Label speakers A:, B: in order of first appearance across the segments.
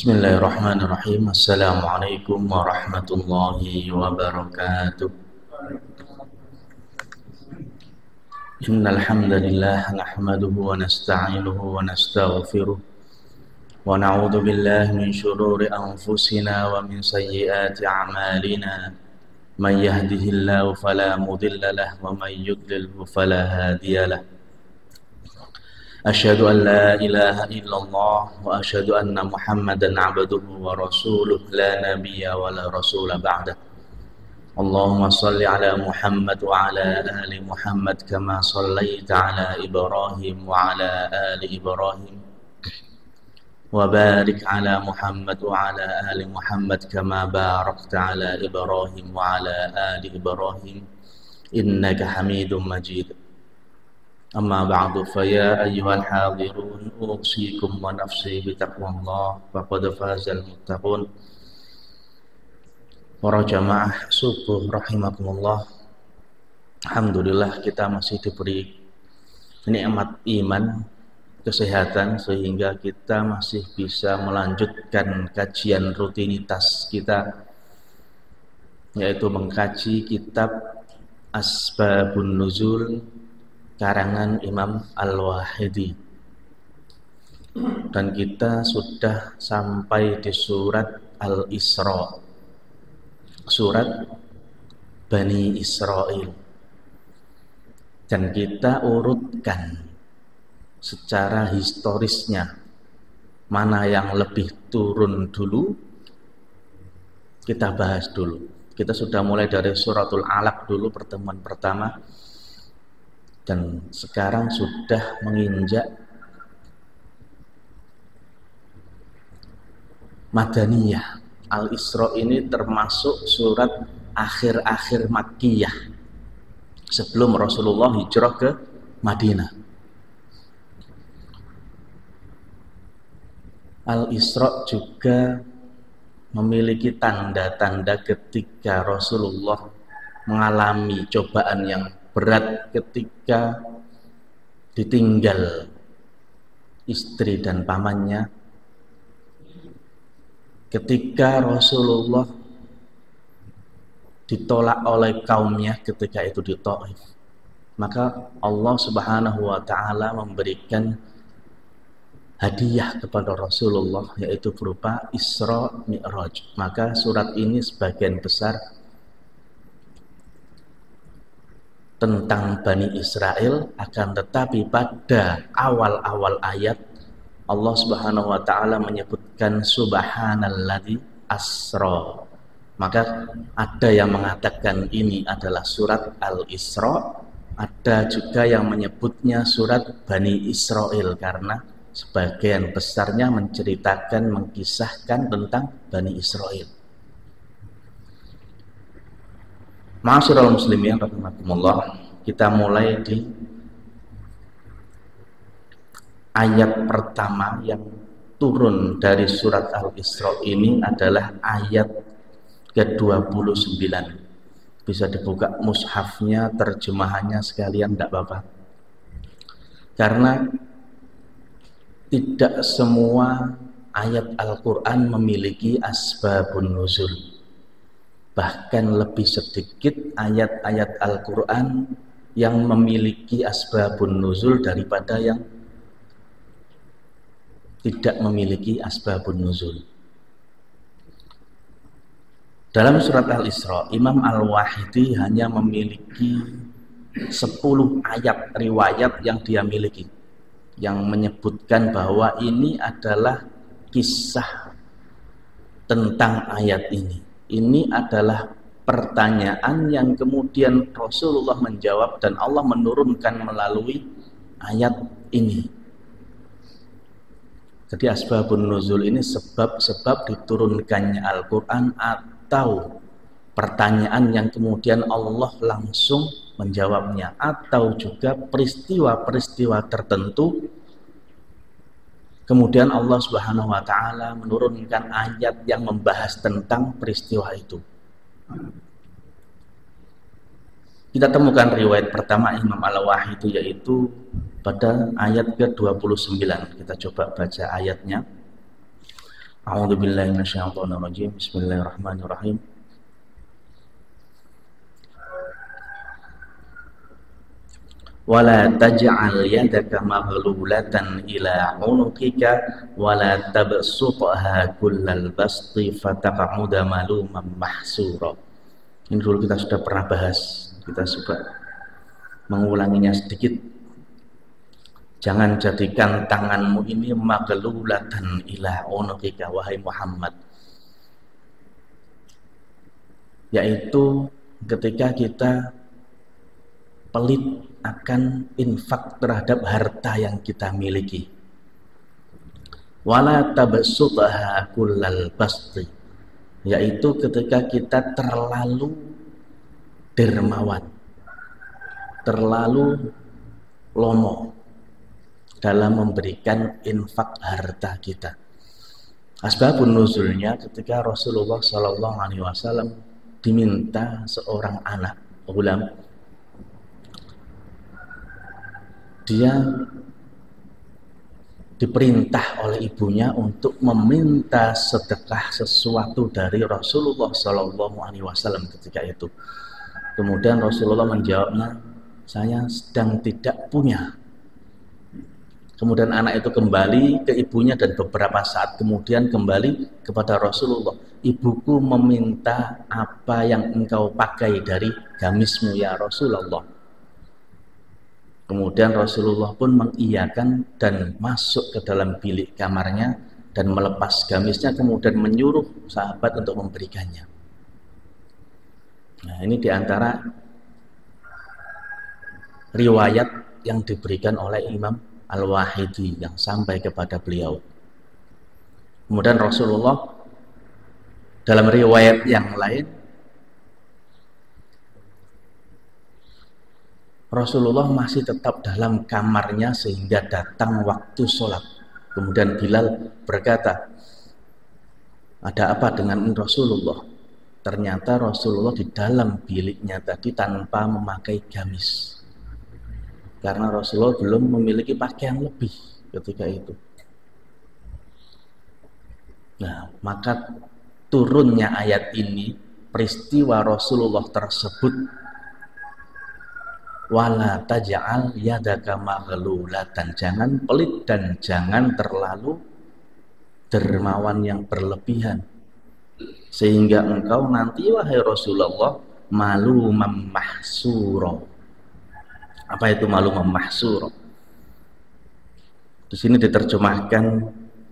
A: Bismillahirrahmanirrahim. Assalamualaikum warahmatullahi wabarakatuh. Innal hamdalillah nahmaduhu wa nasta'inuhu wa nastaghfiruh wa na'udzu billahi min shururi anfusina wa min sayyiati a'malina. Man yahdihillahu fala mudilla lahu wa man yudlilhu fala hadiya lahu. Asyhadu an la ilaha illallah wa asyhadu anna Muhammadan abduhu wa rasuluh la nabiyya wa la rasula ba'dah. Allahumma salli ala Muhammad wa ala ali Muhammad kama sallaita ala Ibrahim wa ala ali Ibrahim wa barik ala Muhammad wa ala ali Muhammad kama barakta ala Ibrahim wa ala ali Ibrahim innaka Hamidum Majid. Amma ba'du, faya ayyuhal hadirun usikum wa nafsi bitaqwallah faqad fazal muttaqun. Para jamaah subuh rahimakumullah, alhamdulillah kita masih diberi nikmat iman, kesehatan, sehingga kita masih bisa melanjutkan kajian rutinitas kita, yaitu mengkaji kitab Asbabun Nuzul karangan Imam Al-Wahidi. Dan kita sudah sampai di surat Al-Isra, surat Bani Israel. Dan kita urutkan secara historisnya, mana yang lebih turun dulu, kita bahas dulu. Kita sudah mulai dari suratul Alaq dulu, pertemuan pertama, dan sekarang sudah menginjak Madaniyah. Al-Isra ini termasuk surat akhir-akhir Makkiyah sebelum Rasulullah hijrah ke Madinah. Al-Isra juga memiliki tanda-tanda ketika Rasulullah mengalami cobaan yang berat ketika ditinggal istri dan pamannya, ketika Rasulullah ditolak oleh kaumnya ketika itu di Thaif. Maka Allah Subhanahu wa taala memberikan hadiah kepada Rasulullah, yaitu berupa Isra Mi'raj. Maka surat ini sebagian besar tentang Bani Israel, akan tetapi pada awal-awal ayat Allah Subhanahu wa taala menyebutkan subhanalladzi asra. Maka ada yang mengatakan ini adalah surat Al-Isra, ada juga yang menyebutnya surat Bani Israel karena sebagian besarnya menceritakan, mengkisahkan tentang Bani Israel. Ma'asyiral muslimin rahimakumullah, kita mulai di ayat pertama yang turun dari surat Al-Isra. Ini adalah ayat ke-29. Bisa dibuka mushafnya, terjemahannya sekalian, tidak apa-apa. Karena tidak semua ayat Al-Quran memiliki asbabun nuzul. Bahkan lebih sedikit ayat-ayat Al-Quran yang memiliki asbabun nuzul daripada yang tidak memiliki asbabun nuzul. Dalam surat Al-Isra, Imam Al-Wahidi hanya memiliki 10 ayat riwayat yang dia miliki, yang menyebutkan bahwa ini adalah kisah tentang ayat ini. Ini adalah pertanyaan yang kemudian Rasulullah menjawab dan Allah menurunkan melalui ayat ini. Jadi asbabun nuzul ini sebab-sebab diturunkannya Al-Quran atau pertanyaan yang kemudian Allah langsung menjawabnya, atau juga peristiwa-peristiwa tertentu kemudian Allah Subhanahu wa taala menurunkan ayat yang membahas tentang peristiwa itu. Kita temukan riwayat pertama Imam Al-Wahidi, yaitu pada ayat ke-29. Kita coba baca ayatnya. A'udzu billahi minasyaitonir rajim. Bismillahirrahmanirrahim. Wala taj'al yadaka maghlulatan ila 'unuqika wala tabsutha kullal basti fataq'uda maluman mahsura. Ini dulu kita sudah pernah bahas, kita coba mengulanginya sedikit. Jangan jadikan tanganmu ini maghlulatan ila 'unuqika, wahai Muhammad. Yaitu ketika kita pelit akan infak terhadap harta yang kita miliki. Wala tabsutha kullal basti, yaitu ketika kita terlalu dermawan, terlalu lomo dalam memberikan infak harta kita. Asbabun nuzulnya ketika Rasulullah SAW diminta seorang anak ulam, dia diperintah oleh ibunya untuk meminta sedekah sesuatu dari Rasulullah SAW ketika itu. Kemudian Rasulullah menjawabnya, saya sedang tidak punya. Kemudian anak itu kembali ke ibunya dan beberapa saat kemudian kembali kepada Rasulullah. Ibuku meminta apa yang engkau pakai dari gamismu ya Rasulullah. Kemudian Rasulullah pun mengiyakan dan masuk ke dalam bilik kamarnya dan melepas gamisnya, kemudian menyuruh sahabat untuk memberikannya. Nah, ini diantara riwayat yang diberikan oleh Imam Al-Wahidi yang sampai kepada beliau. Kemudian Rasulullah dalam riwayat yang lain, Rasulullah masih tetap dalam kamarnya sehingga datang waktu sholat. Kemudian Bilal berkata, ada apa dengan Rasulullah? Ternyata Rasulullah di dalam biliknya tadi tanpa memakai gamis, karena Rasulullah belum memiliki pakaian lebih ketika itu. Nah, maka turunnya ayat ini, peristiwa Rasulullah tersebut, wala taj'al yadaka maghlulatan, jangan pelit dan jangan terlalu dermawan yang berlebihan sehingga engkau nanti wahai Rasulullah maluman mahsura. Apa itu maluman mahsura? Di sini diterjemahkan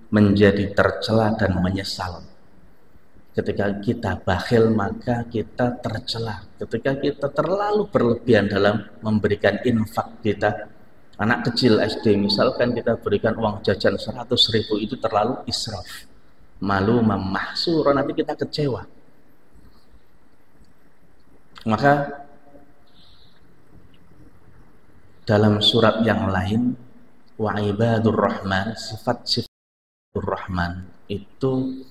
A: menjadi tercela dan menyesal. Ketika kita bakhil maka kita tercela. Ketika kita terlalu berlebihan dalam memberikan infak kita. Anak kecil SD misalkan kita berikan uang jajan 100.000, itu terlalu israf. Malu mahsura, nanti kita kecewa. Maka dalam surat yang lain, wa ibadur rahman, sifat rahman itu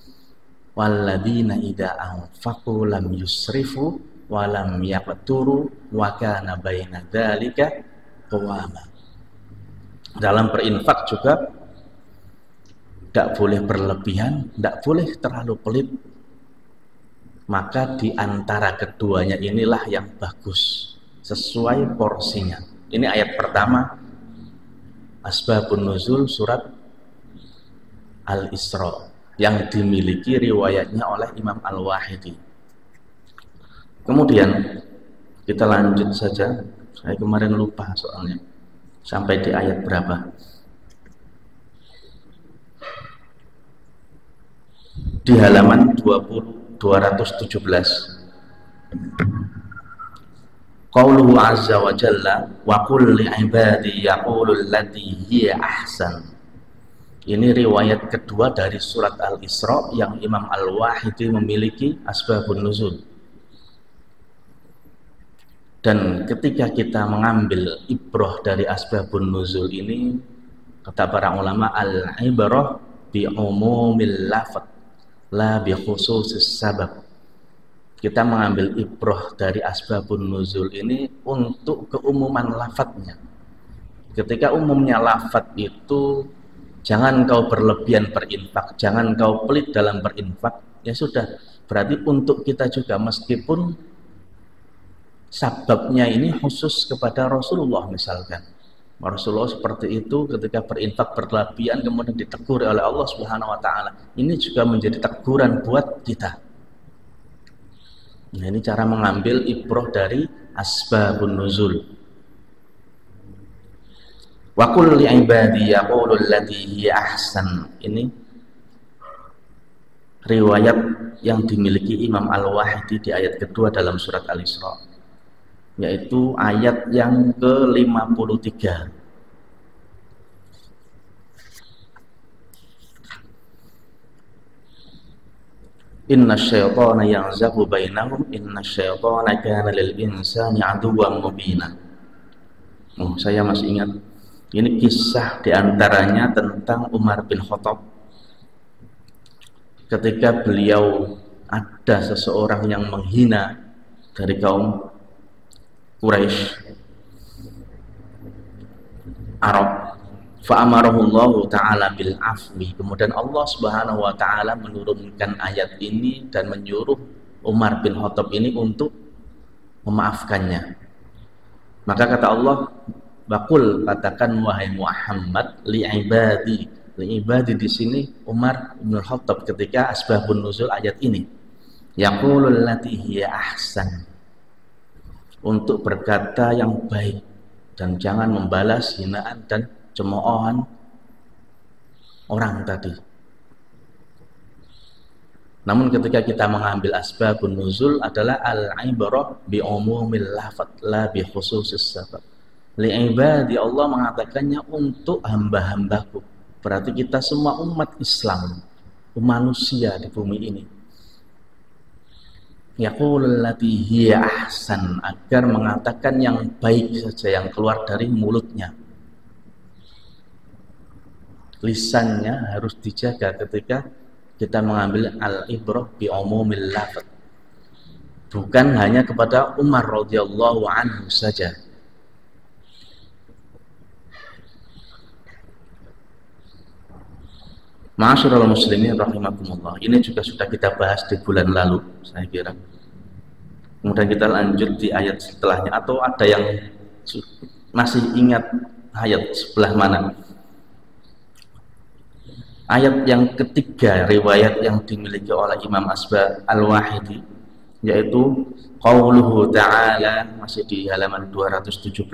A: walladzina idza anfaqu lam yusrifu wa lam yaqturu wa kana baina dzalika qawama. Dalam berinfak juga tidak boleh berlebihan, tidak boleh terlalu pelit. Maka di antara keduanya inilah yang bagus, sesuai porsinya. Ini ayat pertama, Asbabun Nuzul surat Al-Isra, yang dimiliki riwayatnya oleh Imam Al-Wahidi. Kemudian kita lanjut saja. Saya kemarin lupa soalnya sampai di ayat berapa. Di halaman 217. Qauluhu azza wa jalla wa qul li ibadi yaqulu allati hiya ahsan. Ini riwayat kedua dari surat Al-Isra yang Imam Al-Wahidi memiliki asbabun nuzul. Dan ketika kita mengambil ibrah dari asbabun nuzul ini, kata para ulama, al-ibrah bi umumil lafaz la bi khususis sabab. Kita mengambil ibrah dari asbabun nuzul ini untuk keumuman lafadznya. Ketika umumnya lafadz itu Jangan kau berlebihan berinfak, jangan kau pelit dalam berinfak. Ya sudah, berarti untuk kita juga, meskipun sababnya ini khusus kepada Rasulullah misalkan. Rasulullah seperti itu ketika berinfak berlebihan kemudian ditegur oleh Allah Subhanahu wa taala. Ini juga menjadi teguran buat kita. Nah, ini cara mengambil ibrah dari asbabun nuzul. Wa qul li ibadi yaqulu allati hiya ahsan. Ini riwayat yang dimiliki Imam Al-Wahidi di ayat kedua dalam surat Al-Isra, yaitu ayat yang ke-53. Inna syaitana yanzahu bainahum inna syaitana kana lil insani aduwwan mubina. Saya masih ingat. Ini kisah diantaranya tentang Umar bin Khattab. Ketika beliau ada seseorang yang menghina dari kaum Quraisy Arab, fa'amarahullahu ta'ala bil afwi. Kemudian Allah Subhanahu wa ta'ala menurunkan ayat ini dan menyuruh Umar bin Khattab ini untuk memaafkannya. Maka kata Allah, Bakul, katakan wahai Muhammad li ibadi di sini Umar bin Khattab ketika asbabun nuzul ayat ini. Yaqulul lati hiya ahsan, untuk berkata yang baik dan jangan membalas hinaan dan cemoohan orang tadi. Namun ketika kita mengambil asbabun nuzul adalah al-ibrah bi umumil lafaz la bi khususis sabab. Li'ibadi, Allah mengatakannya untuk hamba-hambaku, berarti kita semua umat Islam, manusia di bumi ini. Yaqulul lati hiya ahsan, agar mengatakan yang baik saja yang keluar dari mulutnya. Lisannya harus dijaga ketika kita mengambil al-ibrah bi umumil lafaz, bukan hanya kepada Umar radhiyallahu anhu saja. Ma'asyiral muslimin rahimakumullah. Ini juga sudah kita bahas di bulan lalu, saya kira. Kemudian kita lanjut di ayat setelahnya, atau ada yang masih ingat ayat sebelah mana? Ayat yang ketiga, riwayat yang dimiliki oleh Imam Al-Wahidi, yaitu qauluhu ta'ala, masih di halaman 217.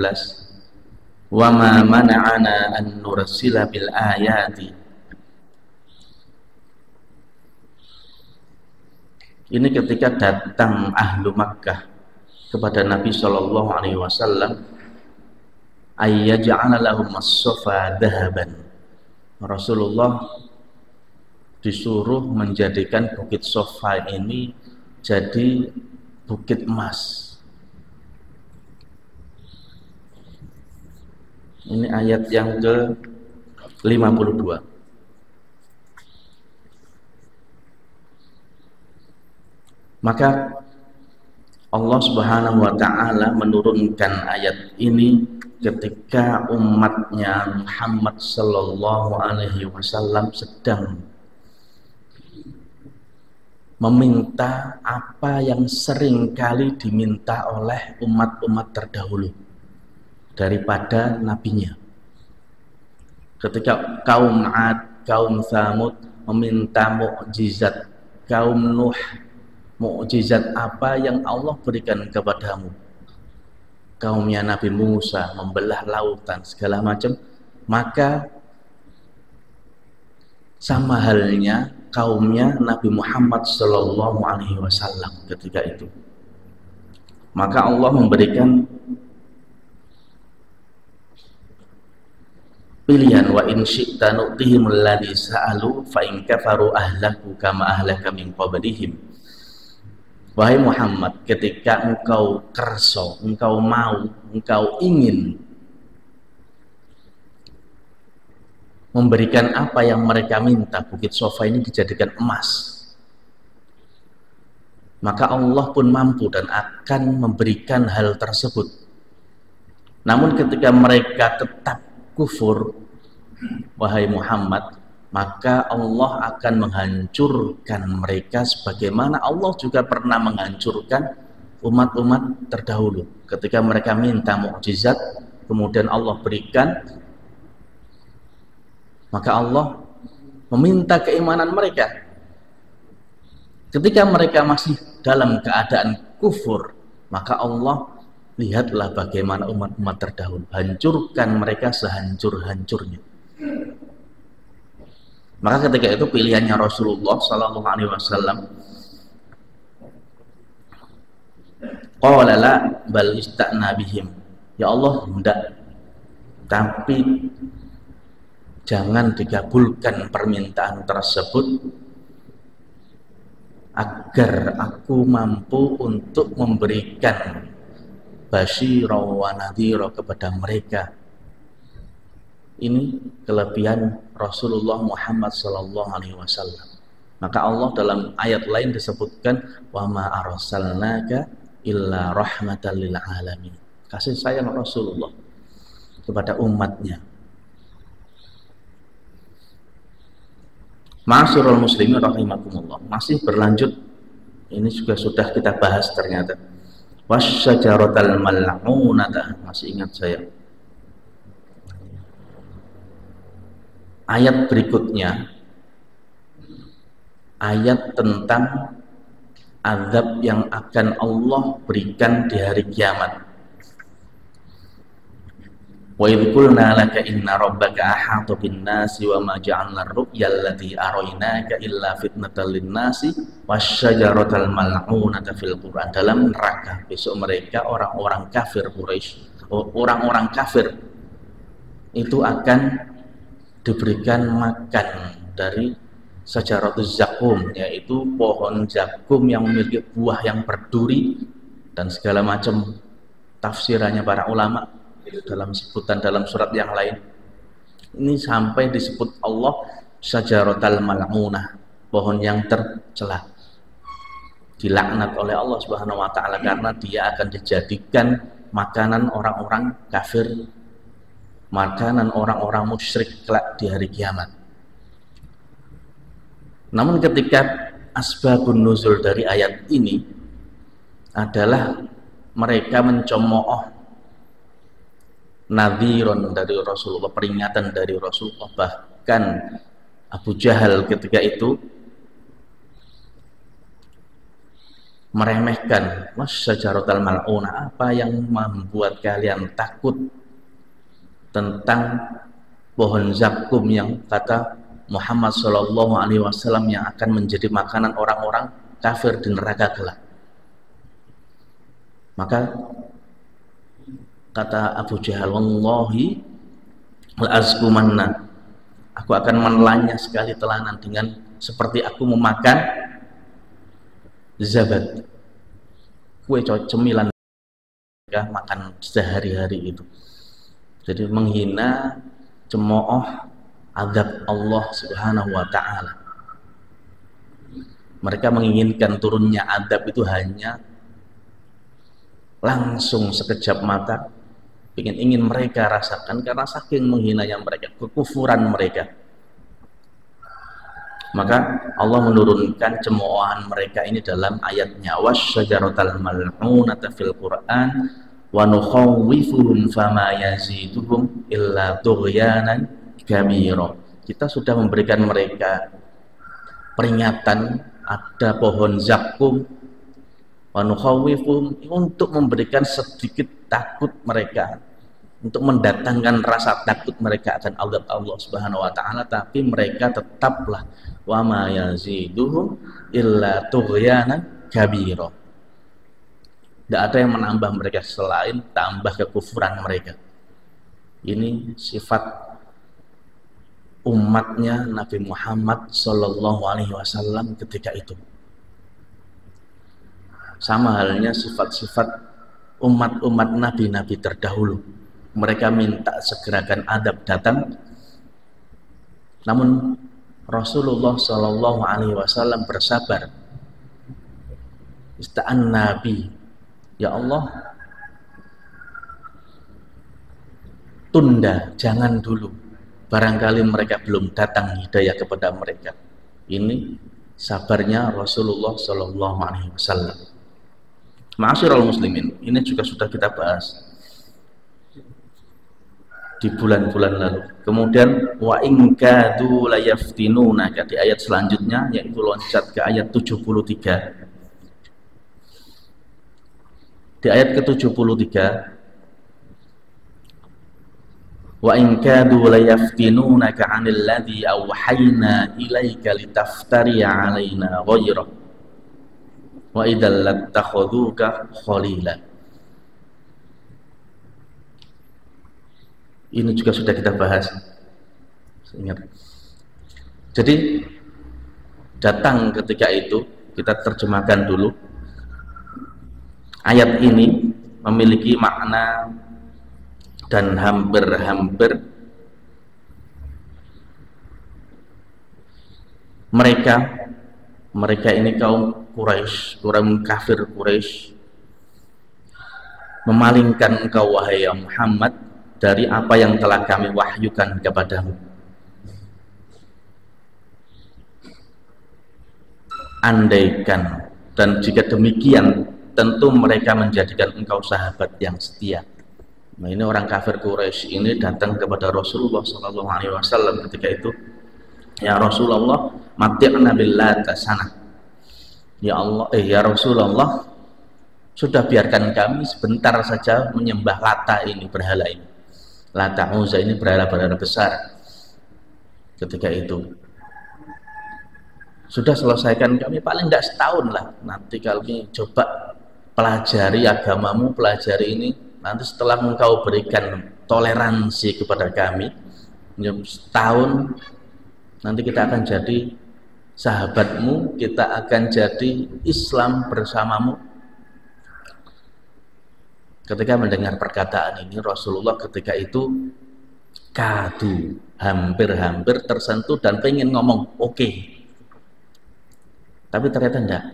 A: Wa ma mana'ana an nursila bil ayati. Ini ketika datang ahlu Makkah kepada Nabi Shallallahu Alaihi Wasallam, ayyaj'ala lahum as-safa dahaban. Rasulullah disuruh menjadikan bukit Safa ini jadi bukit emas. Ini ayat yang ke-52. Maka Allah Subhanahu wa ta'ala menurunkan ayat ini ketika umatnya Muhammad sallallahu alaihi wasallam sedang meminta apa yang sering kali diminta oleh umat-umat terdahulu daripada nabinya. Ketika kaum Ad, kaum Tsamud meminta mukjizat, kaum Nuh, mukjizat apa yang Allah berikan kepadamu? Kaumnya Nabi Musa membelah lautan segala macam. Maka sama halnya kaumnya Nabi Muhammad Sallallahu Alaihi Wasallam ketika itu. Maka Allah memberikan pilihan, wa in syi'ta nu'tihimul ladzi sa'alu fa in kafaru ahlaku kama ahlaka min qablihim. Wahai Muhammad, ketika engkau kerso, engkau mau, engkau ingin memberikan apa yang mereka minta, bukit Safa ini dijadikan emas, maka Allah pun mampu dan akan memberikan hal tersebut. Namun ketika mereka tetap kufur, wahai Muhammad, maka Allah akan menghancurkan mereka sebagaimana Allah juga pernah menghancurkan umat-umat terdahulu. Ketika mereka minta mukjizat, kemudian Allah berikan, maka Allah meminta keimanan mereka. Ketika mereka masih dalam keadaan kufur, maka Allah lihatlah bagaimana umat-umat terdahulu, hancurkan mereka sehancur-hancurnya. Maka ketika itu pilihannya Rasulullah Sallallahu Alaihi Wasallam, qala la bal ista'na bihim, ya Allah hendak, tapi jangan dikabulkan permintaan tersebut agar aku mampu untuk memberikan basyira wa nadhira kepada mereka. Ini kelebihan Rasulullah Muhammad Sallallahu Alaihi Wasallam. Maka Allah dalam ayat lain disebutkan, wa ma arsalnaka illa rahmatan lil alamin. Kasih sayang Rasulullah kepada umatnya. Ma'asyiral muslimin rahimakumullah. Masih berlanjut, ini juga sudah kita bahas ternyata. Wasyajaratal mal'unata, masih ingat saya. Ayat berikutnya, ayat tentang azab yang akan Allah berikan di hari kiamat. Wa idh qulna laka inna rabbaka ahata bin nasi wa ma ja'alna ar-ru'ya allati araynaka illa fitnatan lin-nasi wasyajaratal mal'unata fil Qur'an. Dalam neraka besok mereka orang-orang kafir Quraisy, orang-orang kafir itu akan diberikan makan dari sajaratuz zakum, yaitu pohon zakum yang memiliki buah yang berduri dan segala macam tafsirannya para ulama dalam sebutan dalam surat yang lain. Ini sampai disebut Allah sajaratal mal'unah, pohon yang tercela, dilaknat oleh Allah Subhanahu wa taala karena dia akan dijadikan makanan orang-orang kafir, makanan orang-orang musyrik kelak di hari kiamat. Namun ketika asbabun nuzul dari ayat ini adalah mereka mencemooh nadhiron dari Rasulullah, peringatan dari Rasulullah. Bahkan Abu Jahal ketika itu meremehkan, wasyajaratal mal'unah, apa yang membuat kalian takut tentang pohon zakum yang kata Muhammad Shallallahu Alaihi Wasallam yang akan menjadi makanan orang-orang kafir di neraka kelak. Maka kata Abu Jahal, wallahi la'azkumanna, aku akan menelannya sekali telanan dengan seperti aku memakan zabat, kue cemilan mereka makan sehari-hari itu. Jadi menghina, cemooh azab Allah Subhanahu wa taala. Mereka menginginkan turunnya azab itu hanya langsung sekejap mata, ingin mereka rasakan karena saking menghinanya mereka, kekufuran mereka. Maka Allah menurunkan cemoohan mereka ini dalam ayatnya, wasyajaratal mal'unata fil Qur'an wa nukhawwifuhum fama yaziduhum illa tughyanan kabira. Kita sudah memberikan mereka peringatan, ada pohon zakum, wa nukhawwifuhum, untuk memberikan sedikit takut mereka, untuk mendatangkan rasa takut mereka akan azab Allah Subhanahu wa taala, tapi mereka tetaplah wa ma yaziduhum illa tughyanan kabira. Tidak ada yang menambah mereka selain tambah kekufuran mereka. Ini sifat umatnya Nabi Muhammad Sallallahu Alaihi Wasallam ketika itu. Sama halnya sifat-sifat umat-umat nabi-nabi terdahulu. Mereka minta segerakan adab datang, namun Rasulullah Sallallahu Alaihi Wasallam bersabar. Ista'an Nabi, ya Allah, tunda, jangan dulu. barangkali mereka belum datang hidayah kepada mereka. Ini sabarnya Rasulullah Shallallahu Alaihi Wasallam. Ma'asyiral muslimin, ini juga sudah kita bahas di bulan-bulan lalu. Kemudian wa in kadu layaftinunaka di ayat selanjutnya, yaitu loncat ke ayat 73. Di ayat ke-73, wa in kadu layaftinunaka 'anil ladzi awhayna ilaika litaftari 'alaina ghairah wa idzal lattakhuduka khalila. Ini juga sudah kita bahas. Ingat. Jadi datang ketika itu, kita terjemahkan dulu. Ayat ini memiliki makna dan hampir-hampir mereka ini kaum Quraisy, orang kafir Quraisy, memalingkan engkau wahai Muhammad dari apa yang telah kami wahyukan kepadamu. Andaikan, dan jika demikian, tentu mereka menjadikan engkau sahabat yang setia. Nah, ini orang kafir Quraisy ini datang kepada Rasulullah Shallallahu Alaihi Wasallam ketika itu, ya Rasulullah, mati'na billah tasana. Ya Allah, ya Rasulullah, sudah biarkan kami sebentar saja menyembah Lata ini, berhala ini. Lata Uzza ini berhala-berhala besar. Ketika itu sudah selesaikan kami, paling tidak setahun lah. Nanti kalau ini coba pelajari agamamu, pelajari ini. Nanti setelah engkau berikan toleransi kepada kami, setahun, nanti kita akan jadi sahabatmu, kita akan jadi Islam bersamamu. Ketika mendengar perkataan ini, Rasulullah ketika itu kadu, hampir-hampir tersentuh dan pengen ngomong oke. Tapi ternyata enggak.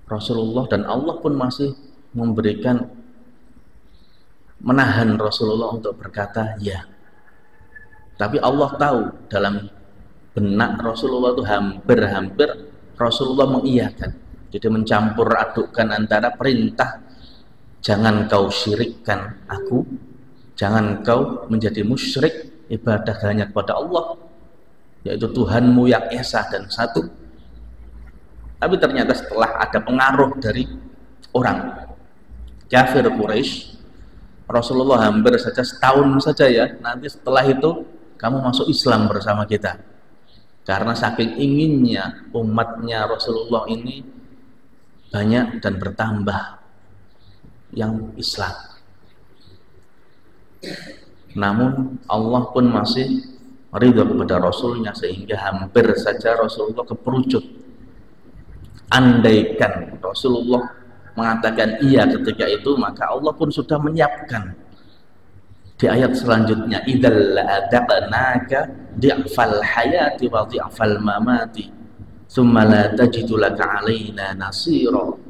A: Rasulullah dan Allah pun masih memberikan, menahan Rasulullah untuk berkata ya. Tapi Allah tahu dalam benak Rasulullah itu hampir-hampir Rasulullah mengiyakan. Jadi mencampur adukkan antara perintah jangan kau syirikkan aku, jangan kau menjadi musyrik, ibadah hanya kepada Allah, yaitu Tuhanmu yang esa dan satu. Tapi ternyata setelah ada pengaruh dari orang kafir Quraisy, Rasulullah hampir saja setahun saja ya, nanti setelah itu kamu masuk Islam bersama kita. Karena saking inginnya umatnya Rasulullah ini banyak dan bertambah yang Islam. Namun Allah pun masih ridho kepada Rasulnya, sehingga hampir saja Rasulullah keperucut. Andaikan Rasulullah mengatakan iya ketika itu, maka Allah pun sudah menyiapkan di ayat selanjutnya, idzal la'adaqnaka di'fal hayati wa di'fal mamati tsumma la tajidu laka 'alaina nasira.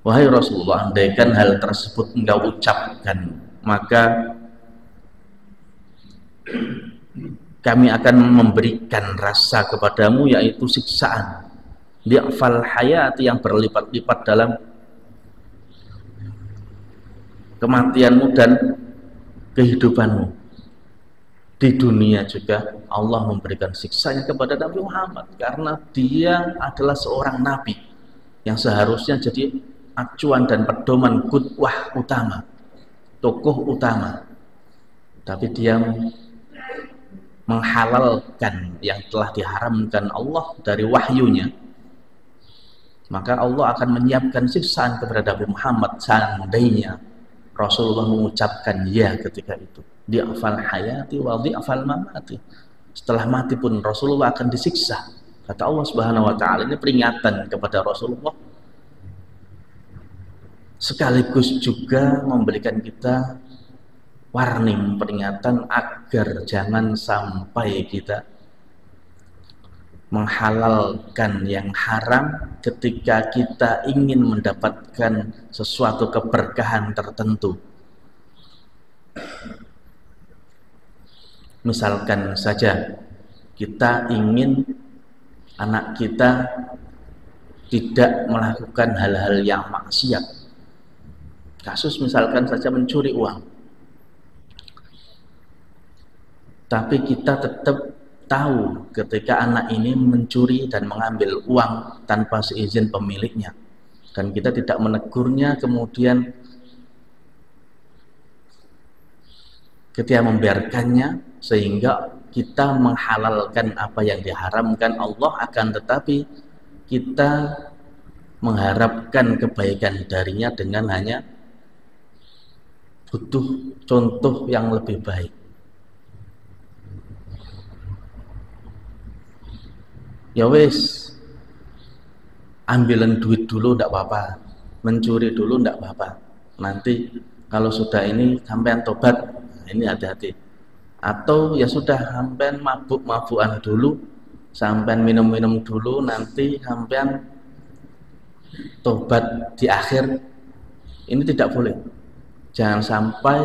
A: Wahai Rasulullah, andaikan hal tersebut engkau ucapkan, maka kami akan memberikan rasa kepadamu, yaitu siksaan di'fal hayati, yang berlipat-lipat dalam kematianmu dan kehidupanmu. Di dunia juga Allah memberikan siksanya kepada Nabi Muhammad, karena dia adalah seorang nabi yang seharusnya jadi acuan dan pedoman, qudwah utama, tokoh utama. Tapi dia menghalalkan yang telah diharamkan Allah dari wahyunya, maka Allah akan menyiapkan siksaan kepada Nabi Muhammad seandainya Rasulullah mengucapkan ya ketika itu, di'fal hayati wa di'fal mamati. Setelah mati pun Rasulullah akan disiksa. Kata Allah Subhanahu wa ta'ala, ini peringatan kepada Rasulullah, sekaligus juga memberikan kita warning, peringatan agar jangan sampai kita menghalalkan yang haram ketika kita ingin mendapatkan sesuatu keberkahan tertentu. Misalkan saja kita ingin anak kita tidak melakukan hal-hal yang maksiat. Kasus misalkan saja mencuri uang. Tapi kita tetap tahu ketika anak ini mencuri dan mengambil uang tanpa seizin pemiliknya. Dan kita tidak menegurnya, kemudian ketika membiarkannya sehingga kita menghalalkan apa yang diharamkan Allah, akan tetapi kita mengharapkan kebaikan darinya dengan hanya butuh contoh yang lebih baik. Ya wis, ambilan duit dulu ndak apa-apa, mencuri dulu ndak apa-apa, nanti kalau sudah ini sampean tobat, ini hati-hati. Atau ya sudah, sampean mabuk-mabukan dulu, sampean minum-minum dulu, nanti sampean tobat di akhir. Ini tidak boleh. Jangan sampai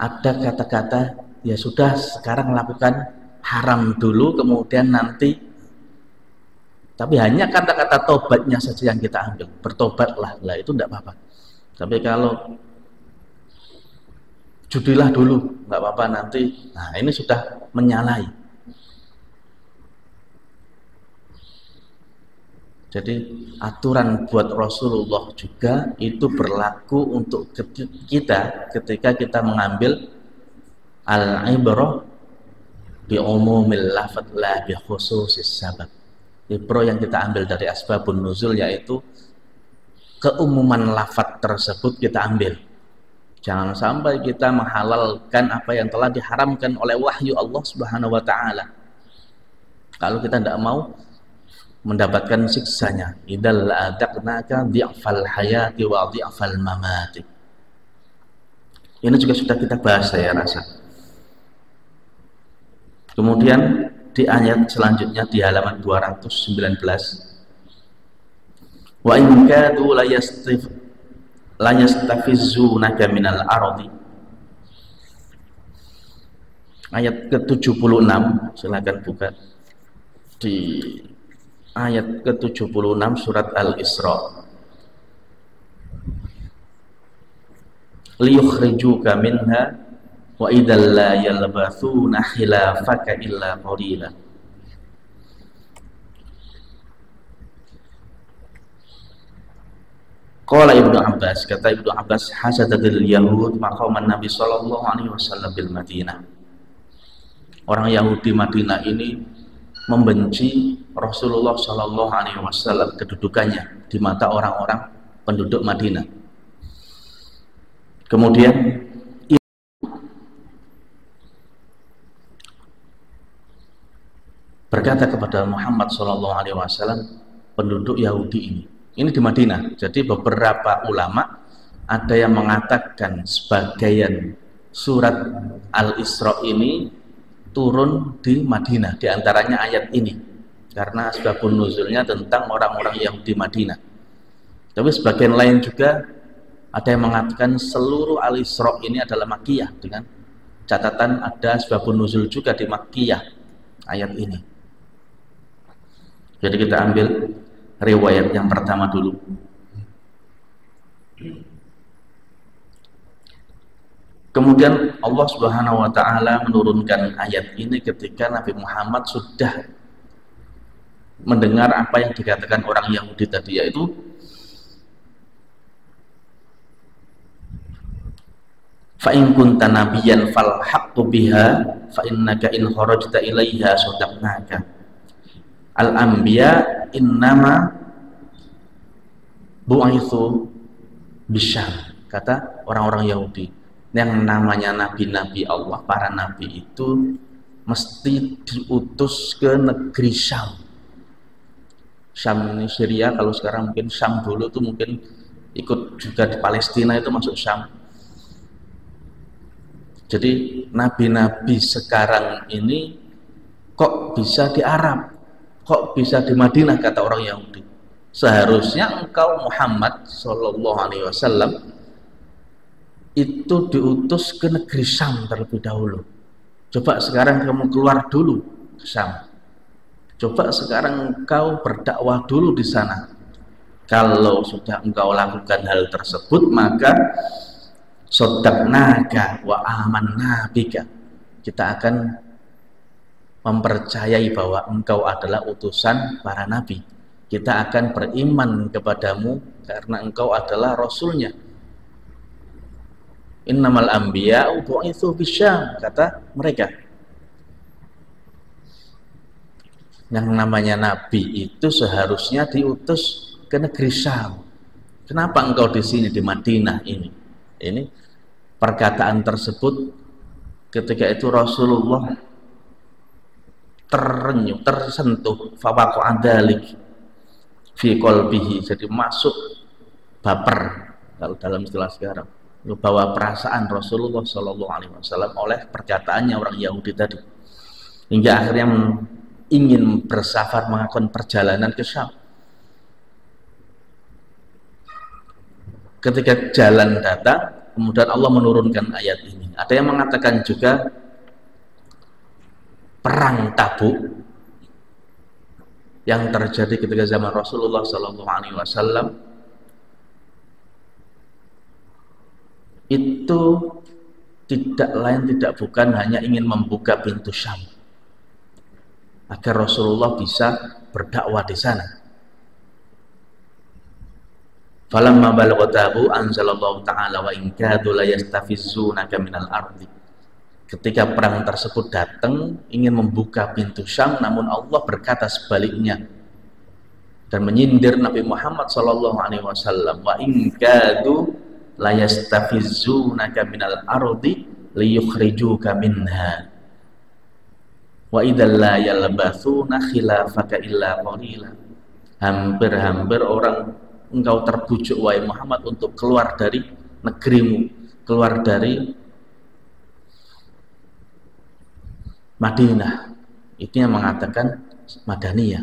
A: ada kata-kata ya sudah sekarang lakukan haram dulu, kemudian nanti, tapi hanya kata-kata tobatnya saja yang kita ambil, bertobatlah, lah itu tidak apa-apa. Tapi kalau judilah dulu, nggak apa-apa nanti, nah ini sudah menyalahi. Jadi aturan buat Rasulullah juga itu berlaku untuk kita ketika kita mengambil al-ibrah bi umumil lafadz la bi khususis sabab. Ibrah yang kita ambil dari asbabun nuzul, yaitu keumuman lafadz tersebut kita ambil. Jangan sampai kita menghalalkan apa yang telah diharamkan oleh wahyu Allah Subhanahu wa taala. Kalau kita tidak mau mendapatkan siksanya, idal adaqnaka dhi'fal hayati wa dhi'fal mamati. Ini juga sudah kita bahas saya rasa. Kemudian di ayat selanjutnya di halaman 219, wa in kadu la yastafizunaka minal ardi. Ayat ke-76, silakan buka di ayat ke-76 surat Al-Isra. Liyukhrijuka minha wa idzal la yalbathuna khilafaka illa qalila. Qala Ibnu Abbas, kata Ibnu Abbas, hasadatil yahud maqaman Nabi sallallahu alaihi wasallam bil Madinah. Orang Yahudi Madinah ini membenci Rasulullah sallallahu alaihi wasallam, kedudukannya di mata orang-orang penduduk Madinah. Kemudian berkata kepada Muhammad sallallahu alaihi wasallam, penduduk Yahudi ini di Madinah. Jadi beberapa ulama ada yang mengatakan sebagian surat Al-Isra ini turun di Madinah, di antaranya ayat ini, karena asbabun nuzulnya tentang orang-orang Yahudi Madinah. Tapi sebagian lain juga ada yang mengatakan seluruh Al-Isra ini adalah Makkiyah, dengan catatan ada asbabun nuzul juga di Makkiyah ayat ini. Jadi kita ambil riwayat yang pertama dulu. Kemudian Allah Subhanahu wa taala menurunkan ayat ini ketika Nabi Muhammad sudah mendengar apa yang dikatakan orang Yahudi tadi, yaitu fa in kunta nabiyyan fal haqqu biha fa innaka in kharajta ilaiha sadaqnaka. Al-anbiya innama bu'itsu bisyam. Kata orang-orang Yahudi, yang namanya nabi-nabi Allah, para nabi itu mesti diutus ke negeri Syam. Syam ini Syria, kalau sekarang mungkin Syam, dulu tuh mungkin ikut juga di Palestina, itu masuk Syam. Jadi nabi-nabi sekarang ini kok bisa di Arab, kok bisa di Madinah, kata orang Yahudi. Seharusnya engkau Muhammad sallallahu alaihi wasallam itu diutus ke negeri Syam terlebih dahulu. Coba sekarang kamu keluar dulu ke Syam. Coba sekarang engkau berdakwah dulu di sana. Kalau sudah engkau lakukan hal tersebut, maka soddaqnaka wa amanna bika. Kita akan mempercayai bahwa engkau adalah utusan para nabi. Kita akan beriman kepadamu karena engkau adalah rasulnya. Innamal anbiya'u bu'itsu bisyam, kata mereka. Yang namanya nabi itu seharusnya diutus ke negeri Syam. Kenapa engkau di sini di Madinah ini? Ini perkataan tersebut ketika itu Rasulullah terenyuh, tersentuh, fawaqa'a dzalik fi qalbihi, jadi masuk baper kalau dalam istilah sekarang, bahwa perasaan Rasulullah Shallallahu Alaihi Wasallam oleh perkataannya orang Yahudi tadi, hingga akhirnya ingin bersafar melakukan perjalanan ke Syam. Ketika jalan datang, kemudian Allah menurunkan ayat ini. Ada yang mengatakan juga perang Tabuk yang terjadi ketika zaman Rasulullah Shallallahu Alaihi Wasallam itu tidak lain tidak bukan hanya ingin membuka pintu Syam agar Rasulullah bisa berdakwah di sana. Falamma balagha Tabuk anzalallahu ta'ala wa in kadu la yastafizzunaka minal ardi. Ketika perang tersebut datang ingin membuka pintu Syam, namun Allah berkata sebaliknya dan menyindir Nabi Muhammad sallallahu alaihi wasallam, wa in kadu la yastafizzunaka minal ardi liyukhrijuka minha wa idzal la yalbathuna khilafaka illa qalila. Hampir-hampir orang engkau terbujuk wahai Muhammad untuk keluar dari negerimu, keluar dari Madinah. Itu yang mengatakan Madaniyah.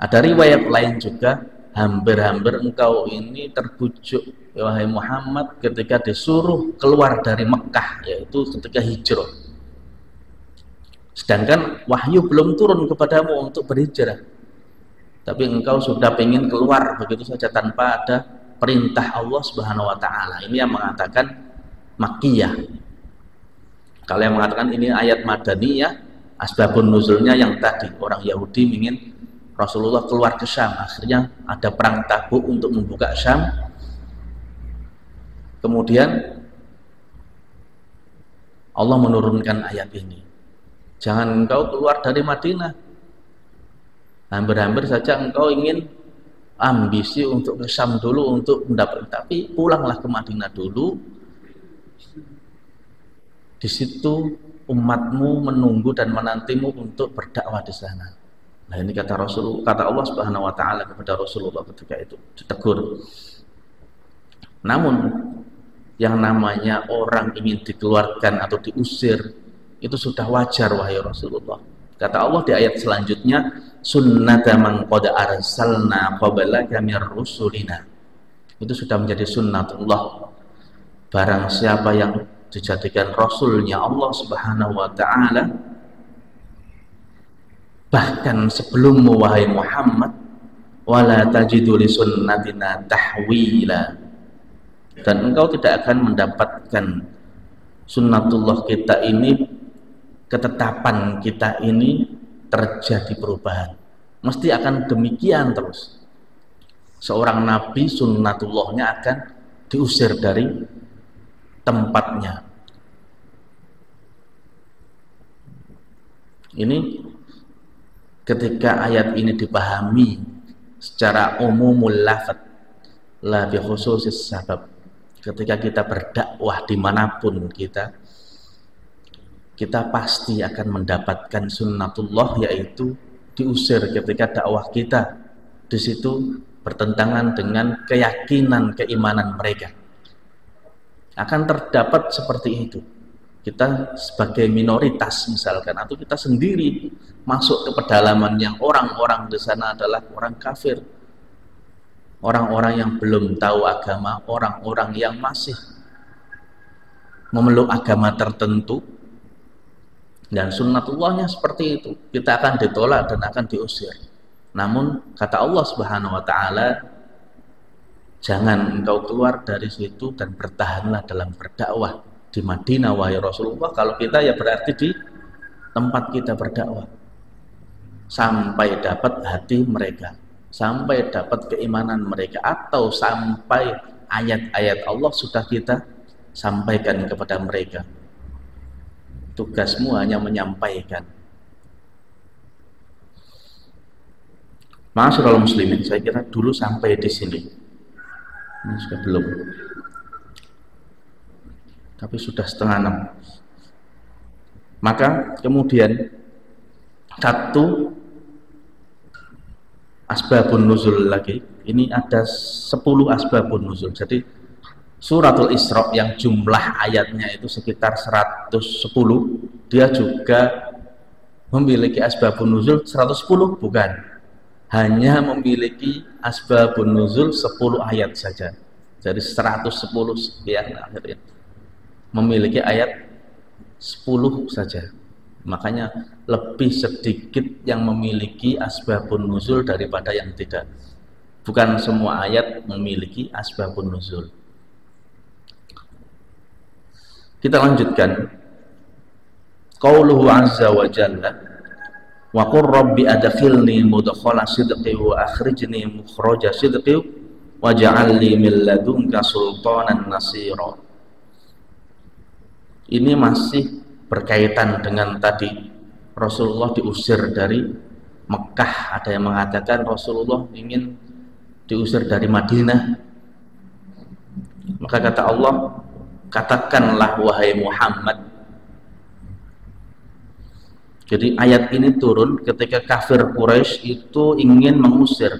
A: Ada riwayat lain juga, hampir-hampir engkau ini terbujuk wahai Muhammad ketika disuruh keluar dari Mekah, yaitu ketika hijrah. Sedangkan wahyu belum turun kepadamu untuk berhijrah, tapi engkau sudah ingin keluar begitu saja tanpa ada perintah Allah Subhanahu wa Ta'ala. Ini yang mengatakan Makkiyah. Kalau yang mengatakan ini ayat Madaniyah, asbabun nuzulnya yang tadi orang Yahudi ingin Rasulullah keluar ke Syam, akhirnya ada perang Tabuk untuk membuka Syam. Kemudian Allah menurunkan ayat ini, jangan engkau keluar dari Madinah. Hampir-hampir saja engkau ingin ambisi untuk ke Syam dulu untuk mendapat, tapi pulanglah ke Madinah dulu. Di situ umatmu menunggu dan menantimu untuk berdakwah di sana. Nah, ini kata Allah Subhanahu wa Ta'ala kepada Rasulullah ketika itu ditegur. Namun yang namanya orang ingin dikeluarkan atau diusir itu sudah wajar wahai Rasulullah. Kata Allah di ayat selanjutnya, sunnata man qad arsalna qablaka mir rusulina. Itu sudah menjadi sunnatullah. Barang siapa yang dijadikan rasulnya Allah Subhanahu wa Ta'ala, bahkan sebelummu wahai Muhammad, wala tajidu li sunnatina tahwila, dan engkau tidak akan mendapatkan sunnatullah kita ini, ketetapan kita ini terjadi perubahan. Mesti akan demikian terus. Seorang nabi sunnatullahnya akan diusir dari tempatnya. Ini ketika ayat ini dipahami secara umumul lafaz, la bi khususis sabab. Ketika kita berdakwah dimanapun kita pasti akan mendapatkan sunnatullah, yaitu diusir ketika dakwah kita di situ bertentangan dengan keyakinan keimanan mereka. Akan terdapat seperti itu. Kita sebagai minoritas misalkan, atau kita sendiri masuk ke pedalaman yang orang-orang di sana adalah orang kafir, orang-orang yang belum tahu agama, orang-orang yang masih memeluk agama tertentu. Dan sunnatullahnya seperti itu, kita akan ditolak dan akan diusir. Namun kata Allah Subhanahu wa taala, jangan engkau keluar dari situ dan bertahanlah dalam berdakwah di Madinah wahai Rasulullah. Kalau kita ya berarti di tempat kita berdakwah sampai dapat hati mereka, sampai dapat keimanan mereka, atau sampai ayat-ayat Allah sudah kita sampaikan kepada mereka. Tugasmu hanya menyampaikan. Ma'asyiral muslimin, saya kira dulu sampai di sini. Ini sudah belum. Tapi sudah 5:30. Maka kemudian satu asbabun nuzul lagi. Ini ada 10 asbabun nuzul. Jadi suratul Isra yang jumlah ayatnya itu sekitar 110, dia juga memiliki asbabun nuzul 110, bukan. Hanya memiliki asbabun nuzul 10 ayat saja. Jadi 110 sekian akhirnya. Memiliki ayat 10 saja. Makanya lebih sedikit yang memiliki asbabun nuzul daripada yang tidak. Bukan semua ayat memiliki asbabun nuzul. Kita lanjutkan. Qauluhu azza wa jalla, wa qur rabbi adkhilni mudkhala sidqi wa akhrijni mukhraja sidqi waj'al li min ladunka sultanan nasira. Ini masih berkaitan dengan tadi Rasulullah diusir dari Mekah. Ada yang mengatakan Rasulullah ingin diusir dari Madinah. Maka kata Allah, katakanlah wahai Muhammad. Jadi ayat ini turun ketika kafir Quraisy itu ingin mengusir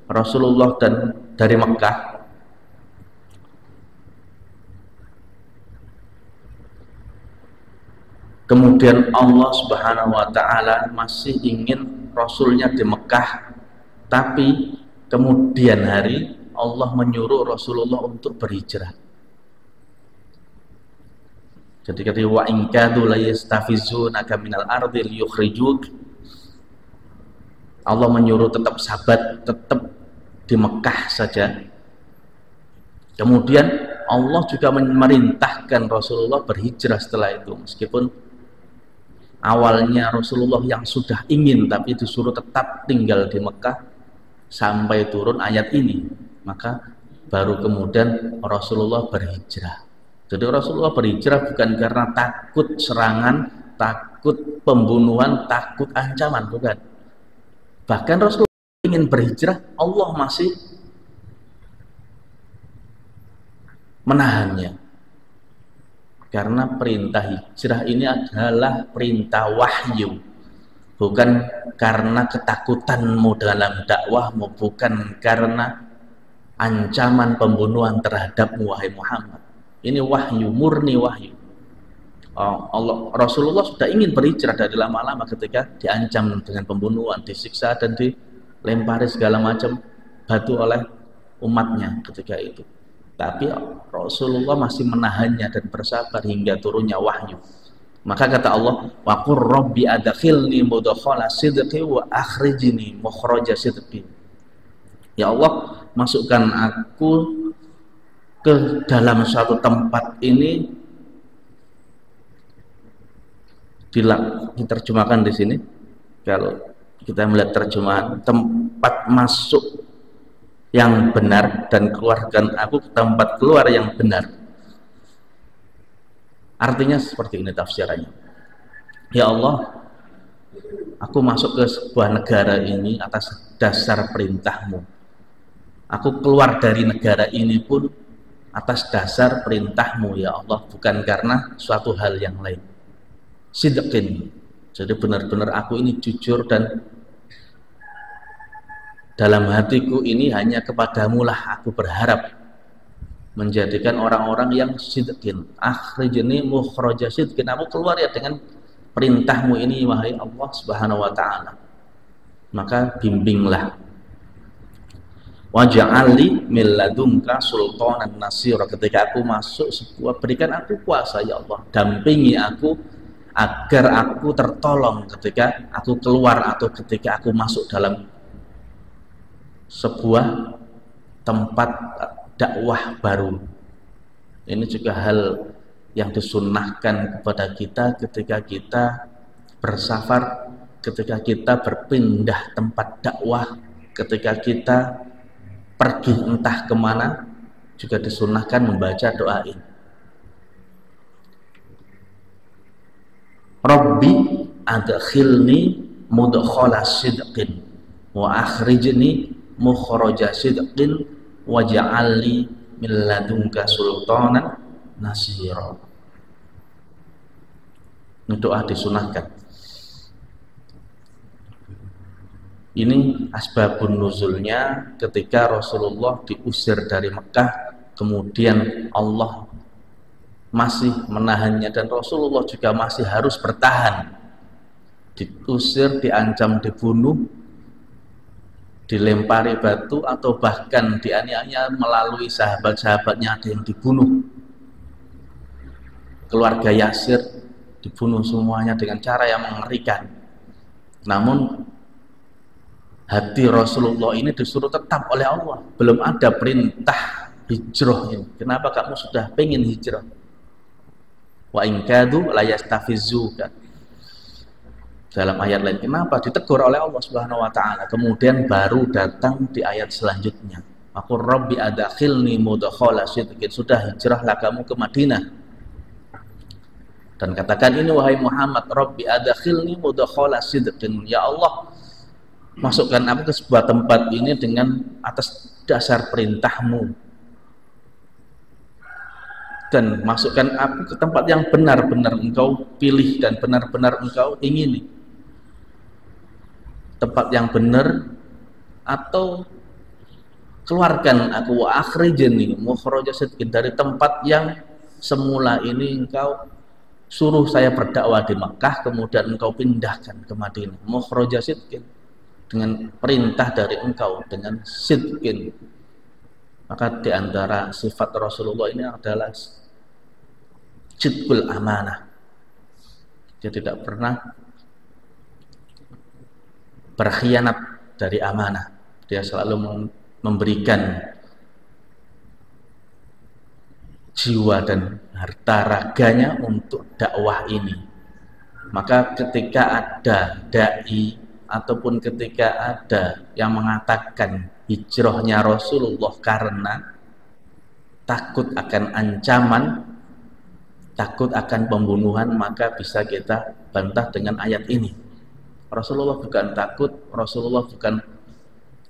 A: Rasulullah dan dari Mekah. Kemudian Allah Subhanahu wa taala masih ingin Rasulnya di Mekah, tapi kemudian hari Allah menyuruh Rasulullah untuk berhijrah. Jadi ketika wa in kadu la yastafizunaka minal ardi liyukhrijuk, Allah menyuruh tetap sabat, tetap di Mekah saja. Kemudian Allah juga memerintahkan Rasulullah berhijrah setelah itu, meskipun awalnya Rasulullah yang sudah ingin tapi disuruh tetap tinggal di Mekah sampai turun ayat ini. Maka baru kemudian Rasulullah berhijrah. Jadi Rasulullah berhijrah bukan karena takut serangan, takut pembunuhan, takut ancaman, bukan. Bahkan Rasulullah ingin berhijrah, Allah masih menahannya. Karena perintah hijrah ini adalah perintah wahyu, bukan karena ketakutanmu dalam dakwahmu, bukan karena ancaman pembunuhan terhadapmu wahai Muhammad. Ini wahyu, murni wahyu. Rasulullah sudah ingin berhijrah dari lama-lama ketika diancam dengan pembunuhan, disiksa dan dilempari segala macam batu oleh umatnya ketika itu. Tapi Rasulullah masih menahannya dan bersabar hingga turunnya wahyu. Maka kata Allah, wa qur rabbi adkhilni mudkhala sidqi wa akhrijni mukhraja sidqi. Ya Allah, masukkan aku ke dalam suatu tempat ini. Diterjemahkan di sini, kalau kita melihat terjemahan, tempat masuk yang benar dan keluarkan aku ke tempat keluar yang benar. Artinya seperti ini tafsirannya. Ya Allah, aku masuk ke sebuah negara ini atas dasar perintahmu. Aku keluar dari negara ini pun atas dasar perintahmu ya Allah, bukan karena suatu hal yang lain. Sidqin, jadi benar-benar aku ini jujur dan dalam hatiku ini hanya kepadamu lah aku berharap menjadikan orang-orang yang sidqin. Akhrijni mukhraja sidqin, aku keluar ya dengan perintahmu ini wahai Allah Subhanahu wa ta'ala. Maka bimbinglah. Waj'alli min ladunka sultanan nasira, ketika aku masuk sebuah, berikan aku kuasa ya Allah, dampingi aku agar aku tertolong ketika aku keluar atau ketika aku masuk dalam sebuah tempat dakwah baru. Ini juga hal yang disunnahkan kepada kita ketika kita bersafar, ketika kita berpindah tempat dakwah, ketika kita pergi entah kemana, juga disunnahkan membaca doa ini. Rabbi adkhilni mudkhala sidqin wa akhrijni mukhraja sidqin waj'alni min ladunka sultanan nasira. Ini doa disunahkan. Ini asbabun nuzulnya ketika Rasulullah diusir dari Mekah, kemudian Allah masih menahannya dan Rasulullah juga masih harus bertahan. Diusir, diancam dibunuh, dilempari batu, atau bahkan dianiaya melalui sahabat-sahabatnya ada yang dibunuh. Keluarga Yasir dibunuh semuanya dengan cara yang mengerikan. Namun hati Rasulullah ini disuruh tetap oleh Allah. Belum ada perintah hijrah ini. Kenapa kamu sudah pengen hijrah? Wa in kadu la yastafizuka. Dalam ayat lain, kenapa ditegur oleh Allah Subhanahu wa taala? Kemudian baru datang di ayat selanjutnya. Aku Rabbi adkhilni mudkhala sidqin. Sudah hijrahlah kamu ke Madinah. Dan katakan ini wahai Muhammad, Rabbi adkhilni mudkhala sidqin. Ya Allah, masukkan aku ke sebuah tempat ini dengan atas dasar perintahmu. Dan masukkan aku ke tempat yang benar-benar engkau pilih dan benar-benar engkau ingini. Tempat yang benar, atau keluarkan aku wa akhrijni mukhraja sidqin, dari tempat yang semula ini engkau suruh saya berdakwah di Makkah, kemudian engkau pindahkan ke Madinah. Mukhraja sidqin, dengan perintah dari engkau, dengan sidqin. Maka di antara sifat Rasulullah ini adalah sidqul amanah. Dia tidak pernah berkhianat dari amanah. Dia selalu memberikan jiwa dan harta raganya untuk dakwah ini. Maka ketika ada dai ataupun ketika ada yang mengatakan hijrahnya Rasulullah karena takut akan ancaman, takut akan pembunuhan, maka bisa kita bantah dengan ayat ini. Rasulullah bukan takut, Rasulullah bukan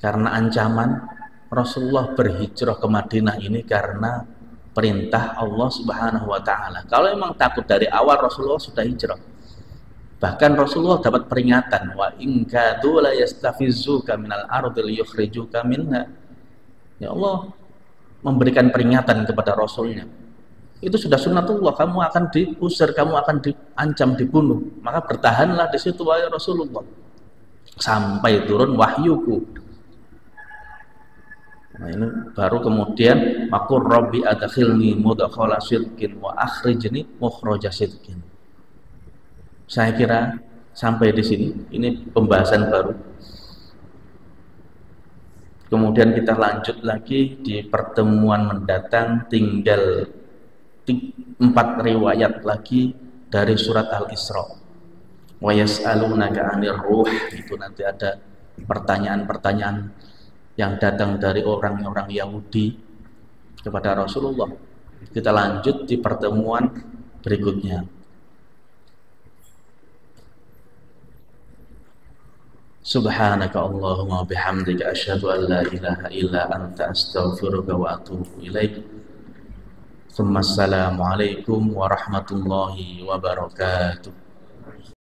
A: karena ancaman, Rasulullah berhijrah ke Madinah ini karena perintah Allah Subhanahu wa taala. Kalau memang takut dari awal, Rasulullah sudah hijrah. Bahkan Rasulullah dapat peringatan, wa in kadu la yastafizuka minal ardi liyukhrijuka minha. Ya Allah memberikan peringatan kepada Rasulnya. Itu sudah sunnatullah, kamu akan diusir, kamu akan diancam, dibunuh. Maka bertahanlah di situ wahai Rasulullah sampai turun wahyuku. Nah, ini baru kemudian maqur rabbi adkhilni mudkhala sidqin wa akhrijni mukhraja sidqin. Saya kira sampai di sini. Ini pembahasan baru. Kemudian kita lanjut lagi di pertemuan mendatang, tinggal 4 riwayat lagi dari surat Al-Isra. Wa yas'alunaka 'anir ruh, itu nanti ada pertanyaan-pertanyaan yang datang dari orang-orang Yahudi kepada Rasulullah. Kita lanjut di pertemuan berikutnya. Subhanaka Allahumma bihamdika asyhadu an la ilaha illa anta astaghfiruka wa atubu ilaik. Assalamualaikum warahmatullahi wabarakatuh.